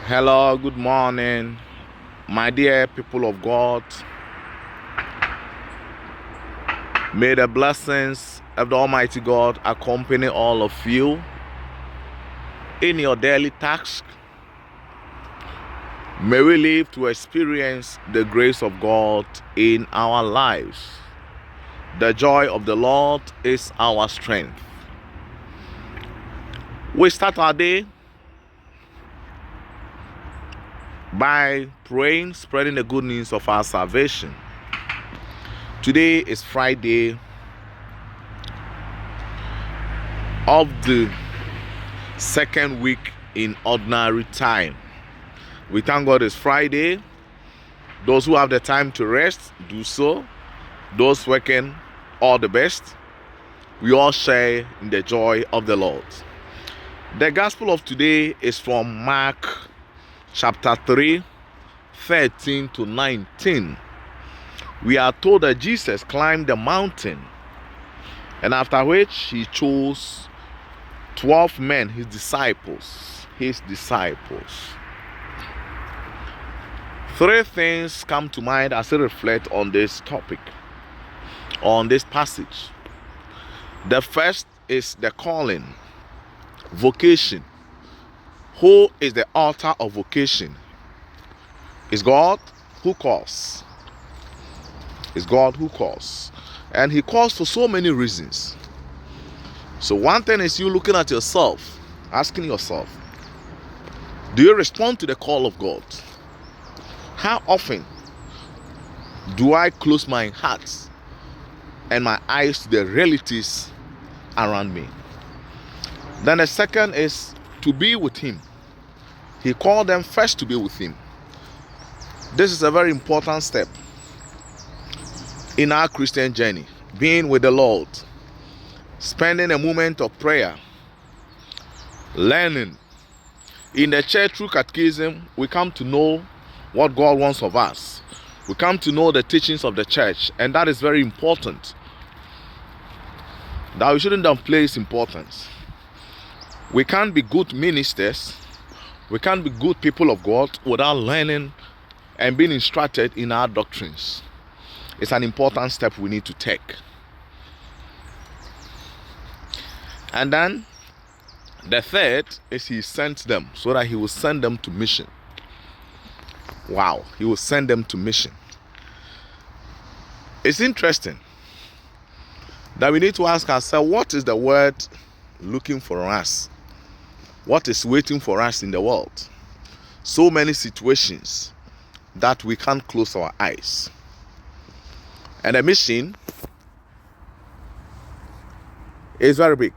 Hello, good morning, my dear people of God. May the blessings of the Almighty God accompany all of you in your daily task. May we live to experience the grace of God in our lives. The joy of the Lord is our strength. We start our day by praying, spreading the good news of our salvation. Today is Friday of the second week in ordinary time. We thank God it's Friday. Those who have the time to rest, do so. Those working, all the best. We all share in the joy of the Lord. The gospel of today is from Mark chapter 3, 13 to 19. We are told that Jesus climbed the mountain, and after which he chose 12 men, his disciples. Three things come to mind as I reflect on this topic, on this passage. The first is the calling, vocation. Who is the author of vocation? It's God who calls. It's God who calls. And he calls for so many reasons. So one thing is you looking at yourself, asking yourself, do you respond to the call of God? How often do I close my heart and my eyes to the realities around me? Then the second is to be with him. He called them first to be with him. This is a very important step in our Christian journey, being with the Lord, spending a moment of prayer, learning. In the church through catechism, we come to know what God wants of us. We come to know the teachings of the church, and that is very important. That we shouldn't downplay its importance. We can't be good ministers, we can't be good people of God without learning and being instructed in our doctrines. It's an important step we need to take. And then the third is he sent them so that he will send them to mission. Wow, he will send them to mission. It's interesting that we need to ask ourselves, what is the word looking for us? What is waiting for us in the world? So many situations that we can't close our eyes. And the mission is very big.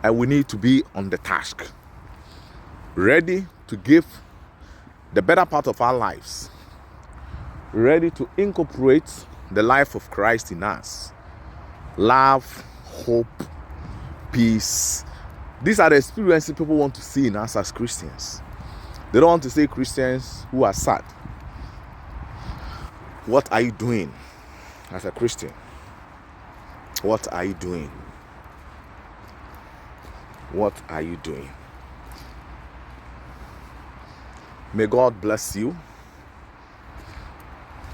And we need to be on the task, ready to give the better part of our lives, ready to incorporate the life of Christ in us. Love, hope, peace. These are the experiences people want to see in us as Christians. They don't want to see Christians who are sad. What are you doing as a Christian? What are you doing? What are you doing? May God bless you.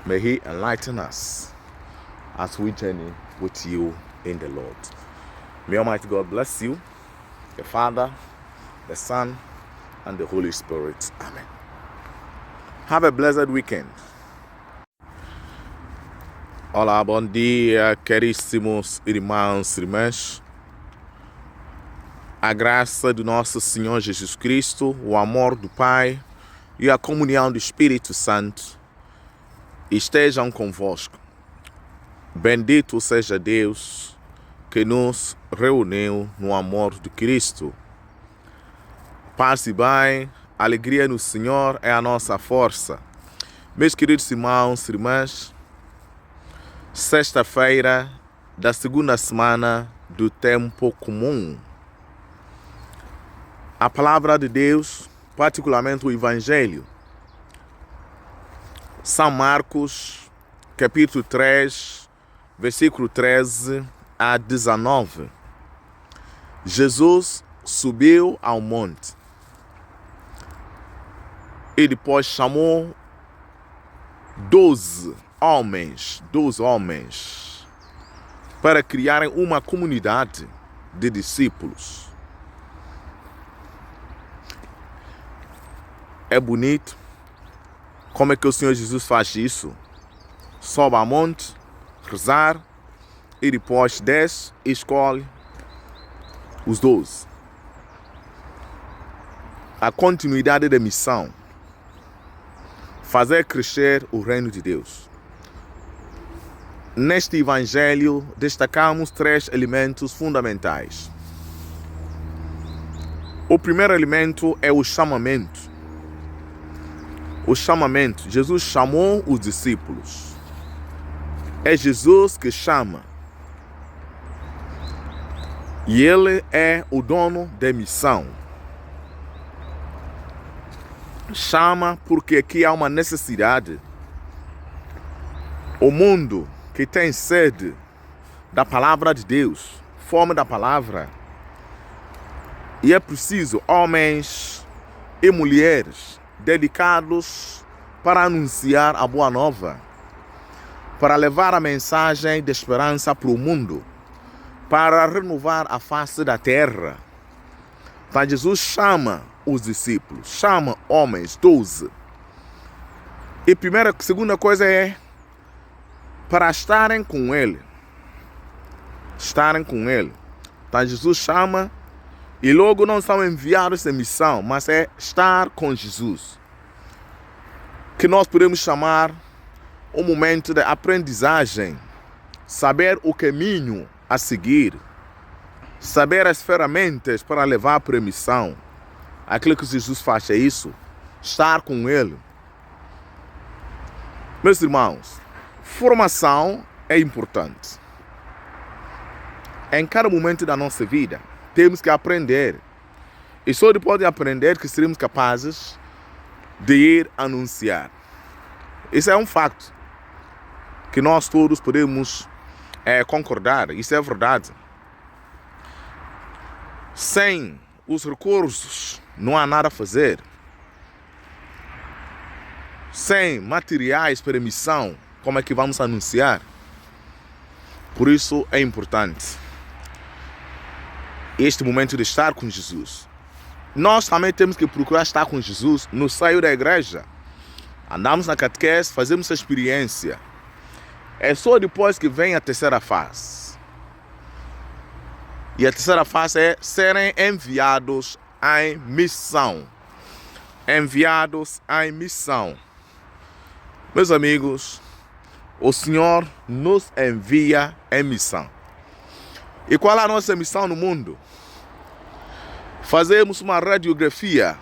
May he enlighten us as we journey with you in the Lord. May Almighty God bless you, the Father, the Son, and the Holy Spirit. Amen. Have a blessed weekend. Olá, bom dia, caríssimos irmãos e irmãs. A graça do nosso Senhor Jesus Cristo, o amor do Pai e a comunhão do Espírito Santo estejam convosco. Bendito seja Deus que nos reuniu no amor de Cristo. Paz e bem, alegria no Senhor é a nossa força. Meus queridos irmãos e irmãs, sexta-feira da segunda semana do tempo comum. A palavra de Deus, particularmente o Evangelho. São Marcos, capítulo 3, versículo 13 a 19. Jesus subiu ao monte E depois chamou 12 homens, para criarem uma comunidade de discípulos. É bonito como é que o Senhor Jesus faz isso. Sobe ao monte, rezar, e depois desce e escolhe os 12. A continuidade da missão. Fazer crescer o reino de Deus. Neste evangelho, destacamos 3 elementos fundamentais. O primeiro elemento é o chamamento. O chamamento. Jesus chamou os discípulos. É Jesus que chama. E Ele é o dono da missão. Chama porque aqui há uma necessidade. O mundo que tem sede da palavra de Deus, fome da palavra, e é preciso homens e mulheres dedicados para anunciar a boa nova, para levar a mensagem de esperança para o mundo, para renovar a face da terra. Então Jesus chama os discípulos, chama homens, 12. E segunda coisa é para estarem com Ele. Estarem com Ele. Então Jesus chama e logo não são enviados em missão, mas é estar com Jesus. Que nós podemos chamar um momento de aprendizagem, saber o caminho a seguir, saber as ferramentas para levar para a missão. Aquilo que Jesus faz é isso, estar com Ele. Meus irmãos, formação é importante. Em cada momento da nossa vida, temos que aprender. E só depois de aprender que seremos capazes de ir anunciar. Isso é um facto que nós todos podemos concordar. Isso é verdade. Sem os recursos, não há nada a fazer. Sem materiais para missão, como é que vamos anunciar? Por isso é importante este momento de estar com Jesus. Nós também temos que procurar estar com Jesus no seio da igreja. Andamos na catequese, fazemos a experiência. É só depois que vem a terceira fase. E a terceira fase é serem enviados em missão. Enviados em missão. Meus amigos, o Senhor nos envia em missão. E qual é a nossa missão no mundo? Fazemos uma radiografia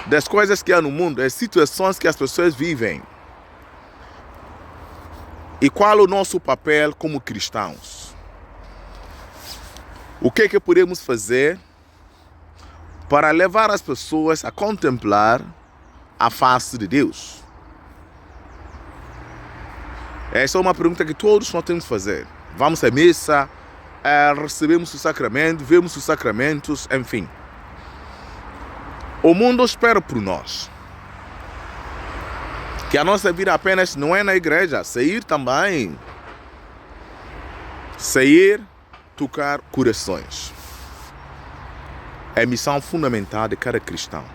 das coisas que há no mundo, das situações que as pessoas vivem. E qual é o nosso papel como cristãos? O que é que podemos fazer para levar as pessoas a contemplar a face de Deus? Essa é uma pergunta que todos nós temos que fazer. Vamos à missa, recebemos o sacramento, vemos os sacramentos, enfim. O mundo espera por nós. Que a nossa vida apenas não é na igreja, sair também. Sair, tocar corações. É a missão fundamental de cada cristão.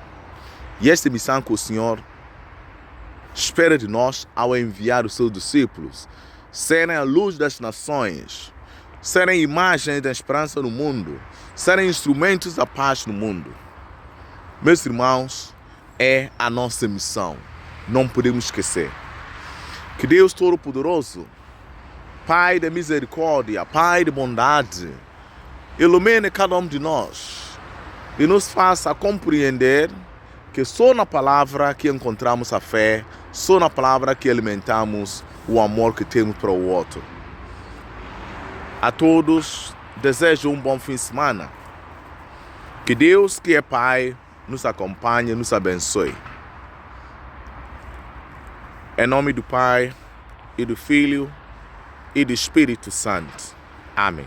E esta missão que o Senhor espera de nós ao enviar os seus discípulos, serem a luz das nações, serem imagens da esperança no mundo, serem instrumentos da paz no mundo. Meus irmãos, é a nossa missão. Não podemos esquecer. Que Deus Todo-Poderoso, Pai da misericórdia, Pai de bondade, ilumine cada um de nós e nos faça compreender que só na palavra que encontramos a fé, só na palavra que alimentamos o amor que temos para o outro. A todos, desejo um bom fim de semana. Que Deus, que é Pai, nos acompanhe, nos abençoe. Em nome do Pai, e do Filho, e do Espírito Santo. Amém.